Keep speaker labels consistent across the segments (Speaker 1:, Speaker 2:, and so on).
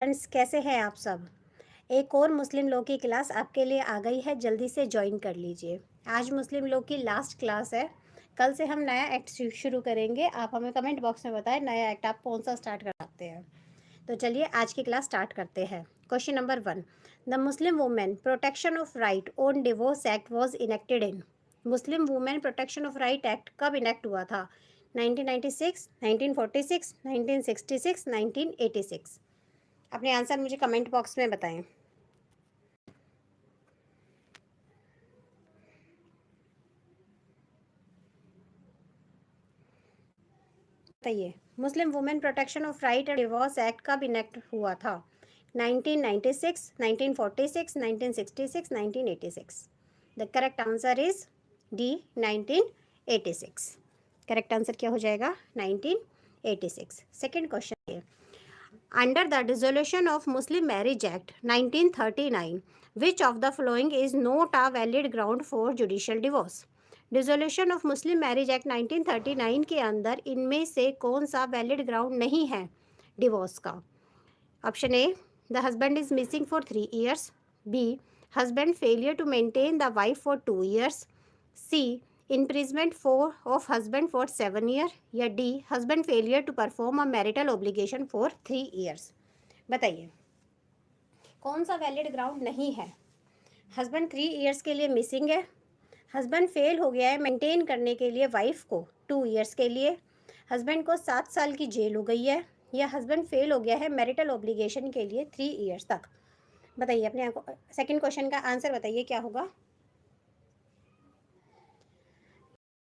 Speaker 1: Friends, कैसे हैं आप सब। एक और मुस्लिम लॉ की क्लास आपके लिए आ गई है, जल्दी से ज्वाइन कर लीजिए। आज मुस्लिम लॉ की लास्ट क्लास है। कल से हम नया एक्ट शुरू करेंगे। आप हमें कमेंट बॉक्स में बताएं नया एक्ट आप कौन सा स्टार्ट कराते हैं। तो चलिए आज की क्लास स्टार्ट करते हैं। Question number 1, the Muslim women protection of right on divorce act was enacted in. Muslim women protection of right act कब इनेक्ट हुआ था? 1996, 1946, 1966, 1986। अपने आंसर मुझे कमेंट बॉक्स में बताएं। बताइए, Muslim women protection of right and divorce act कब enact हुआ था? 1996, 1946, 1966, 1986। The correct answer is D, 1986। Correct answer क्या हो जाएगा? 1986। सेकेंड क्वेश्चन है, under the dissolution of Muslim marriage act 1939 which of the following is not a valid ground for judicial divorce. Dissolution of Muslim marriage act 1939 के अंदर इनमें से कौन सा वैलिड ग्राउंड नहीं है डिवोर्स का? Option A, the husband is missing for 3 years, B, husband failure to maintain the wife for 2 years, C, imprisonment for of husband for 7 year, या D, husband failure to perform a marital obligation for 3 years। बताइए कौन सा valid ground नहीं है? Husband 3 years के लिए missing है, husband fail हो गया है मेंटेन करने के लिए वाइफ को 2 years के लिए, हस्बैंड को 7 साल की जेल हो गई है, या हस्बैंड फेल हो गया है मैरिटल ऑब्लिगेशन के लिए 3 years तक। बताइए अपने सेकंड क्वेश्चन का आंसर बताइए क्या होगा।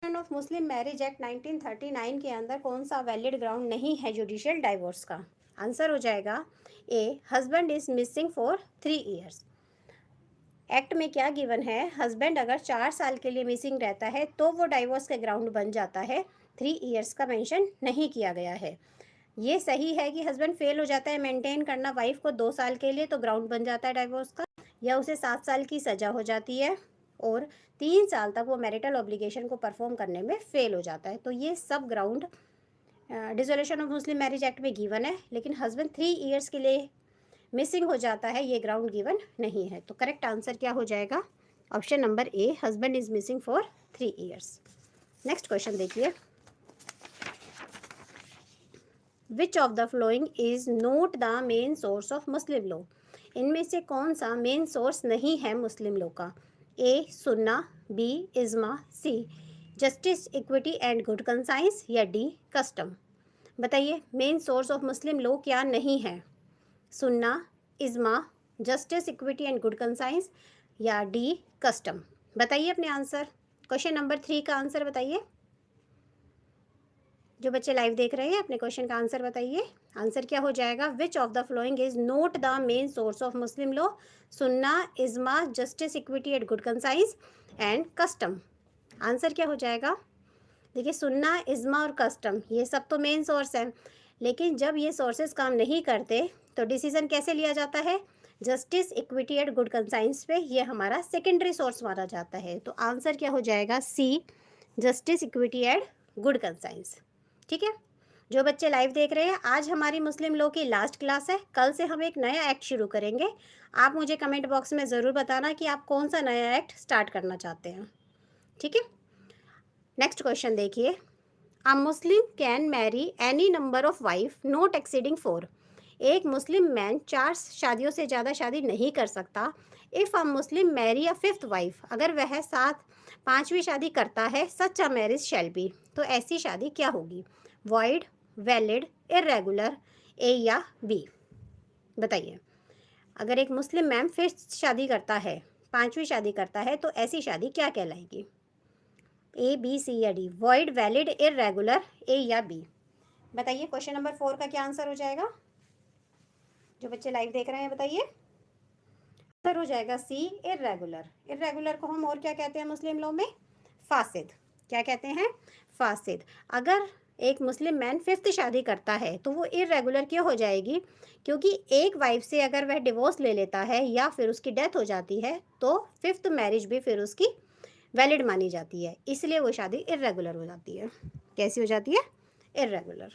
Speaker 1: ऑफ मुस्लिम मैरिज एक्ट 1939 के अंदर कौन सा वैलिड ग्राउंड नहीं है जुडिशियल डाइवोर्स का? आंसर हो जाएगा A, husband is missing for 3 years। Act में क्या गिवन है? हस्बैंड अगर 4 साल के लिए मिसिंग रहता है तो वो डाइवोर्स का ग्राउंड बन जाता है। 3 years का मेंशन नहीं किया गया है। ये सही है कि हस्बैंड फेल हो जाता है मेंटेन करना वाइफ को 2 साल के लिए तो ग्राउंड बन जाता है डाइवोर्स का, या उसे 7 साल की सजा हो जाती है और 3 साल तक वो मैरिटल ऑब्लिगेशन को परफॉर्म करने में फेल हो जाता है। तो ये सब ground dissolution of Muslim marriage act में गिवन है, लेकिन हस्बैंड 3 years के लिए मिसिंग हो जाता है, ये ग्राउंड गिवन नहीं है। तो करेक्ट आंसर क्या हो जाएगा? Option number A, husband is missing for 3 years। Next question देखिए, which of the following is not the main source of Muslim law. इनमें से कौन सा मेन सोर्स नहीं है मुस्लिम लॉ का? A, sunna, B, ijma, C, justice, equity and good conscience, या D, custom. बताइए main source of Muslim law क्या नहीं है? Sunna, ijma, justice, equity and good conscience, या डी, कस्टम। बताइए अपने आंसर। क्वेश्चन नंबर 3 का आंसर बताइए। जो बच्चे लाइव देख रहे हैं अपने क्वेश्चन का आंसर बताइए। आंसर क्या हो जाएगा? Which of the following is not the main source of Muslim law? Sunna, ijma, justice, equity and good conscience and custom. Answer क्या हो जाएगा? देखिए सुन्ना, इज्मा और कस्टम ये सब तो मेन सोर्स है, लेकिन जब ये सोर्सेज काम नहीं करते तो डिसीजन कैसे लिया जाता है? Justice, equity and good conscience पे। ये हमारा सेकेंडरी सोर्स माना जाता है। तो आंसर क्या हो जाएगा? C, justice, equity and good conscience. ठीक है, जो बच्चे लाइव देख रहे हैं, आज हमारी मुस्लिम लॉ की लास्ट क्लास है। कल से हम एक नया एक्ट शुरू करेंगे। आप मुझे कमेंट बॉक्स में ज़रूर बताना कि आप कौन सा नया एक्ट स्टार्ट करना चाहते हैं। ठीक है, नेक्स्ट क्वेश्चन देखिए, a Muslim can marry any number of wife not exceeding 4। एक मुस्लिम मैन 4 शादियों से ज़्यादा शादी नहीं कर सकता। If a Muslim marry a 5th wife, अगर वह 5वीं शादी करता है, सच अ मैरिज शैल बी। तो ऐसी शादी क्या होगी? वॉइड, वैलिड, इरेगुलर, ए या बी। बताइए अगर एक मुस्लिम मैन 5th शादी करता है, 5वीं शादी करता है, तो ऐसी शादी क्या कहलाएगी? ए, बी, सी या डी। वॉइड, वैलिड, इरेगुलर, ए या बी। बताइए क्वेश्चन नंबर 4 का क्या आंसर हो जाएगा? जो बच्चे लाइव देख रहे हैं बताइए। आंसर हो जाएगा सी, इरेगुलर। इरेगुलर को हम और क्या कहते हैं मुस्लिम लॉ में? फासिद। क्या कहते हैं? फासिद। अगर एक मुस्लिम मैन 5th शादी करता है तो वो इरेगुलर क्यों हो जाएगी? क्योंकि एक वाइफ से अगर वह डिवोर्स ले लेता है या फिर उसकी डेथ हो जाती है तो 5th मैरिज भी फिर उसकी वैलिड मानी जाती है, इसलिए वो शादी इरेगुलर हो जाती है। कैसी हो जाती है? इरेगुलर।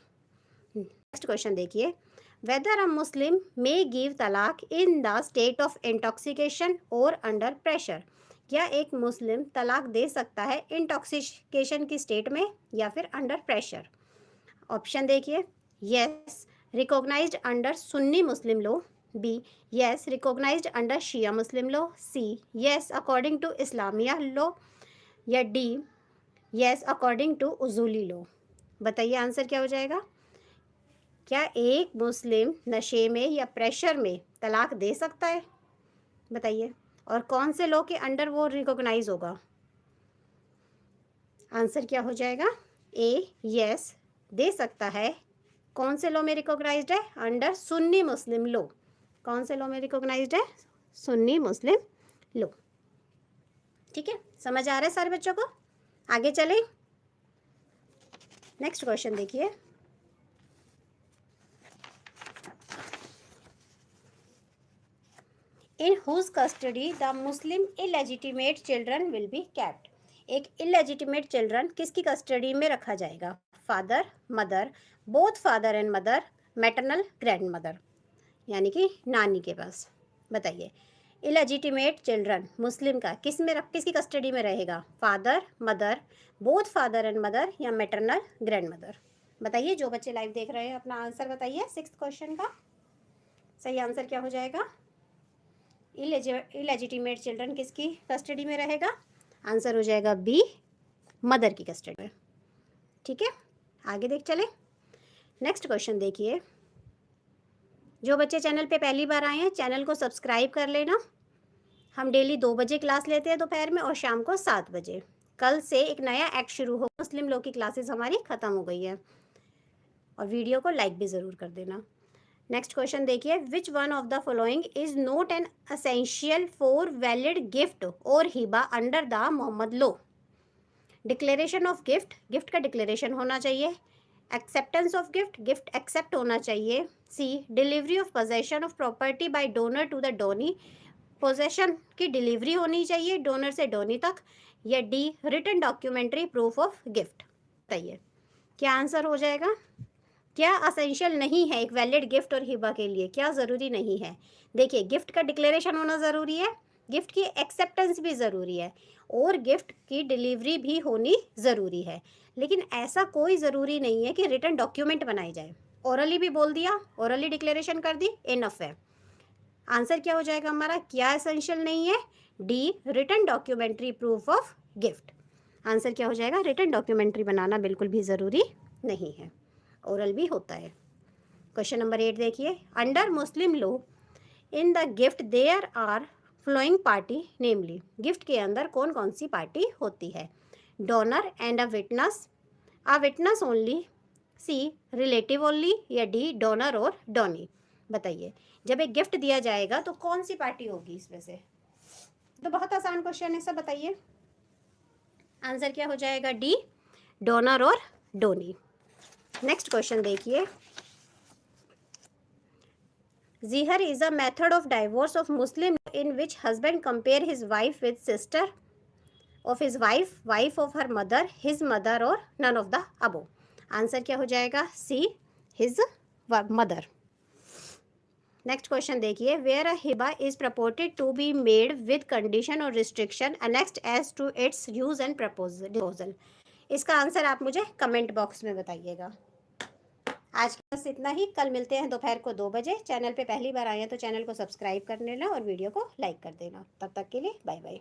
Speaker 1: नेक्स्ट क्वेश्चन देखिए, whether a Muslim may give talaq in the state of intoxication और अंडर प्रेशर। क्या एक मुस्लिम तलाक दे सकता है इंटॉक्सिकेशन की स्टेट में या फिर अंडर प्रेशर? ऑप्शन देखिए, yes recognized under Sunni Muslim law, B yes recognized under Shia Muslim law, C yes according to Islamia law, या D yes according to Usuli law. बताइए आंसर क्या हो जाएगा। क्या एक मुस्लिम नशे में या प्रेशर में तलाक दे सकता है? बताइए, और कौन से लॉ के अंडर वो रिकॉग्नाइज होगा? आंसर क्या हो जाएगा। ए यस दे सकता है। कौन से लॉ में रिकॉग्नाइज्ड है? Under Sunni Muslim law. कौन से लॉ में रिकॉग्नाइज्ड है? Sunni Muslim law. ठीक है, समझ आ रहा है सारे बच्चों को? आगे चलें, नेक्स्ट क्वेश्चन देखिए। In whose custody the Muslim illegitimate children will be kept. एक इलेजिटिमेट चिल्ड्रन किसकी कस्टडी में रखा जाएगा? Father, mother, both father and mother, maternal, grandmother, यानी कि नानी के पास। बताइए, इलेजिटिमेट चिल्ड्रन मुस्लिम का किसकी कस्टडी में रहेगा? Father, mother, both father and mother, या मैटरनल, ग्रैंड मदर? बताइए, जो बच्चे लाइव देख रहे हैं अपना आंसर बताइए। 6th क्वेश्चन का सही आंसर क्या हो जाएगा? इलेजिटिमेट चिल्ड्रन किसकी कस्टडी में रहेगा? आंसर हो जाएगा बी, मदर की कस्टडी में। ठीक है, आगे देख चले, नेक्स्ट क्वेश्चन देखिए। जो बच्चे चैनल पे पहली बार आए हैं, चैनल को सब्सक्राइब कर लेना। हम डेली 2 बजे क्लास लेते हैं दोपहर में, और शाम को 7 बजे। कल से एक नया एक्ट शुरू हो, मुस्लिम लॉ की क्लासेस हमारी ख़त्म हो गई है। और वीडियो को लाइक भी ज़रूर कर देना। नेक्स्ट क्वेश्चन देखिए, which one of the following is not an essential for valid gift और hiba under the Mohammad law? Declaration of gift, gift का डिक्लेरेशन होना चाहिए। Acceptance of gift, gift accept होना चाहिए। C delivery of possession of property by donor to the donee, possession की delivery होनी चाहिए donor से डोनी तक, या D written documentary proof of gift? बताइए क्या आंसर हो जाएगा। क्या असेंशियल नहीं है एक वैलिड गिफ्ट और हिबा के लिए? क्या ज़रूरी नहीं है? देखिए, गिफ्ट का डिक्लेरेशन होना ज़रूरी है, गिफ्ट की एक्सेप्टेंस भी ज़रूरी है, और गिफ्ट की डिलीवरी भी होनी ज़रूरी है। लेकिन ऐसा कोई ज़रूरी नहीं है कि रिटन डॉक्यूमेंट बनाई जाए। ओरली भी बोल दिया, ओरली डिक्लेरेशन कर दी, इनफ है। आंसर क्या हो जाएगा हमारा? क्या एसेंशियल नहीं है? D written documentary proof of gift. Answer क्या हो जाएगा? रिटन डॉक्यूमेंट्री बनाना बिल्कुल भी ज़रूरी नहीं है, ओरल भी होता है। क्वेश्चन नंबर 8 देखिए, under Muslim law in the gift there are following party, namely gift के अंदर कौन कौन सी पार्टी होती है? Donor and a witness only, C relative only, या डी डोनर और डोनी? बताइए, जब एक गिफ्ट दिया जाएगा तो कौन सी पार्टी होगी इसमें से? तो बहुत आसान क्वेश्चन है सब, बताइए आंसर क्या हो जाएगा। डी डोनर और डोनी। नेक्स्ट क्वेश्चन देखिए, zihar is a method of divorce of Muslim in which husband compare his wife with sister of his wife, wife of her mother, his mother, और none of the above? Answer क्या हो जाएगा? C his mother. Next question देखिए, where a hiba is purported to be made with condition और restriction annexed as to its use and proposal? इसका answer आप मुझे comment box में बताइएगा। आज बस इतना ही, कल मिलते हैं दोपहर को 2 बजे। चैनल पे पहली बार आए हैं तो चैनल को सब्सक्राइब कर लेना और वीडियो को लाइक कर देना। तब तक के लिए बाय बाय।